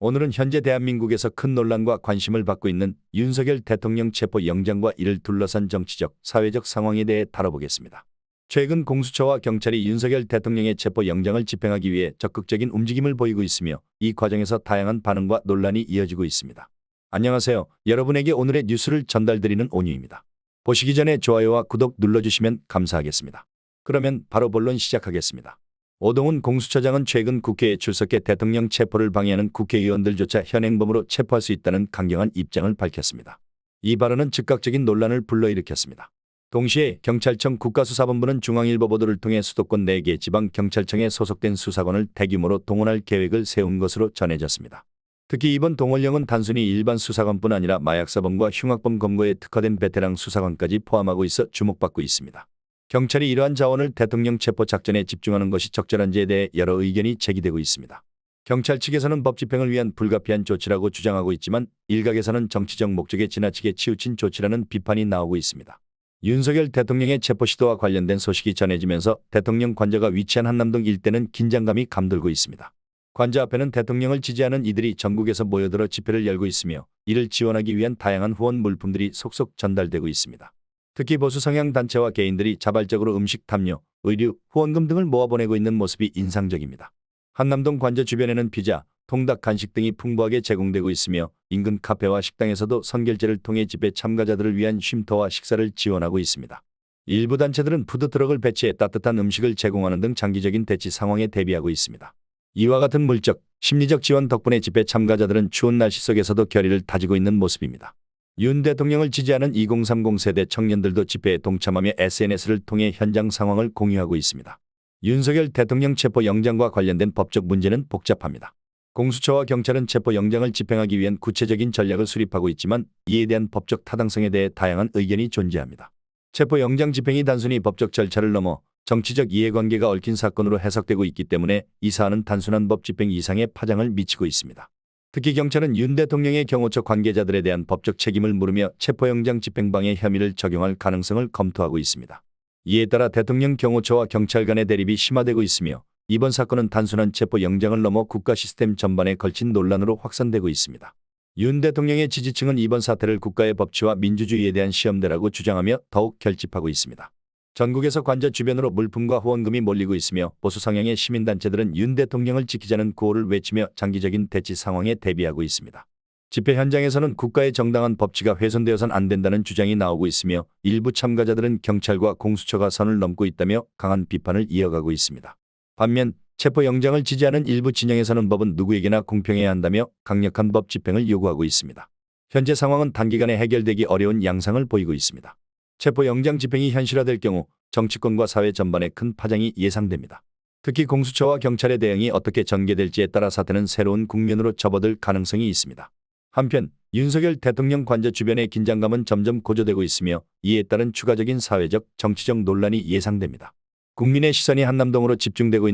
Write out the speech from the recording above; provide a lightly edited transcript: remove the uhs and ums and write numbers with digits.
오늘은 현재 대한민국에서 큰 논란과 관심을 받고 있는 윤석열 대통령 체포 영장과 이를 둘러싼 정치적, 사회적 상황에 대해 다뤄보겠습니다. 최근 공수처와 경찰이 윤석열 대통령의 체포 영장을 집행하기 위해 적극적인 움직임을 보이고 있으며 이 과정에서 다양한 반응과 논란이 이어지고 있습니다. 안녕하세요. 여러분에게 오늘의 뉴스를 전달드리는 온유입니다. 보시기 전에 좋아요와 구독 눌러주시면 감사하겠습니다. 그러면 바로 본론 시작하겠습니다. 오동훈 공수처장은 최근 국회에 출석해 대통령 체포를 방해하는 국회의원들조차 현행범으로 체포할 수 있다는 강경한 입장을 밝혔습니다. 이 발언은 즉각적인 논란을 불러일으켰습니다. 동시에 경찰청 국가수사본부는 중앙일보 보도를 통해 수도권 4개 지방경찰청에 소속된 수사관을 대규모로 동원할 계획을 세운 것으로 전해졌습니다. 특히 이번 동원령은 단순히 일반 수사관뿐 아니라 마약사범과 흉악범 검거에 특화된 베테랑 수사관까지 포함하고 있어 주목받고 있습니다. 경찰이 이러한 자원을 대통령 체포 작전에 집중하는 것이 적절한지에 대해 여러 의견이 제기되고 있습니다. 경찰 측에서는 법 집행을 위한 불가피한 조치라고 주장하고 있지만 일각에서는 정치적 목적에 지나치게 치우친 조치라는 비판이 나오고 있습니다. 윤석열 대통령의 체포 시도와 관련된 소식이 전해지면서 대통령 관저가 위치한 한남동 일대는 긴장감이 감돌고 있습니다. 관저 앞에는 대통령을 지지하는 이들이 전국에서 모여들어 집회를 열고 있으며 이를 지원하기 위한 다양한 후원 물품들이 속속 전달되고 있습니다. 특히 보수 성향 단체와 개인들이 자발적으로 음식, 담요, 의류, 후원금 등을 모아보내고 있는 모습이 인상적입니다. 한남동 관저 주변에는 피자, 통닭, 간식 등이 풍부하게 제공되고 있으며 인근 카페와 식당에서도 선결제를 통해 집회 참가자들을 위한 쉼터와 식사를 지원하고 있습니다. 일부 단체들은 푸드트럭을 배치해 따뜻한 음식을 제공하는 등 장기적인 대치 상황에 대비하고 있습니다. 이와 같은 물적, 심리적 지원 덕분에 집회 참가자들은 추운 날씨 속에서도 결의를 다지고 있는 모습입니다. 윤 대통령을 지지하는 2030 세대 청년들도 집회에 동참하며 SNS를 통해 현장 상황을 공유하고 있습니다. 윤석열 대통령 체포 영장과 관련된 법적 문제는 복잡합니다. 공수처와 경찰은 체포 영장을 집행하기 위한 구체적인 전략을 수립하고 있지만 이에 대한 법적 타당성에 대해 다양한 의견이 존재합니다. 체포 영장 집행이 단순히 법적 절차를 넘어 정치적 이해관계가 얽힌 사건으로 해석되고 있기 때문에 이 사안은 단순한 법 집행 이상의 파장을 미치고 있습니다. 특히 경찰은 윤 대통령의 경호처 관계자들에 대한 법적 책임을 물으며 체포영장 집행방해 혐의를 적용할 가능성을 검토하고 있습니다. 이에 따라 대통령 경호처와 경찰 간의 대립이 심화되고 있으며 이번 사건은 단순한 체포영장을 넘어 국가 시스템 전반에 걸친 논란으로 확산되고 있습니다. 윤 대통령의 지지층은 이번 사태를 국가의 법치와 민주주의에 대한 시험대라고 주장하며 더욱 결집하고 있습니다. 전국에서 관저 주변으로 물품과 후원금이 몰리고 있으며 보수 성향의 시민단체들은 윤 대통령을 지키자는 구호를 외치며 장기적인 대치 상황에 대비하고 있습니다. 집회 현장에서는 국가의 정당한 법치가 훼손되어선 안 된다는 주장이 나오고 있으며 일부 참가자들은 경찰과 공수처가 선을 넘고 있다며 강한 비판을 이어가고 있습니다. 반면 체포 영장을 지지하는 일부 진영에서는 법은 누구에게나 공평해야 한다며 강력한 법 집행을 요구하고 있습니다. 현재 상황은 단기간에 해결되기 어려운 양상을 보이고 있습니다. 체포 영장 집행이 현실화될 경우 정치권과 사회 전반에 큰 파장이 예상됩니다. 특히 공수처와 경찰의 대응이 어떻게 전개될지에 따라 사태는 새로운 국면으로 접어들 가능성이 있습니다. 한편 윤석열 대통령 관저 주변의 긴장감은 점점 고조되고 있으며 이에 따른 추가적인 사회적, 정치적 논란이 예상됩니다. 국민의 시선이 한남동으로 집중되고 있는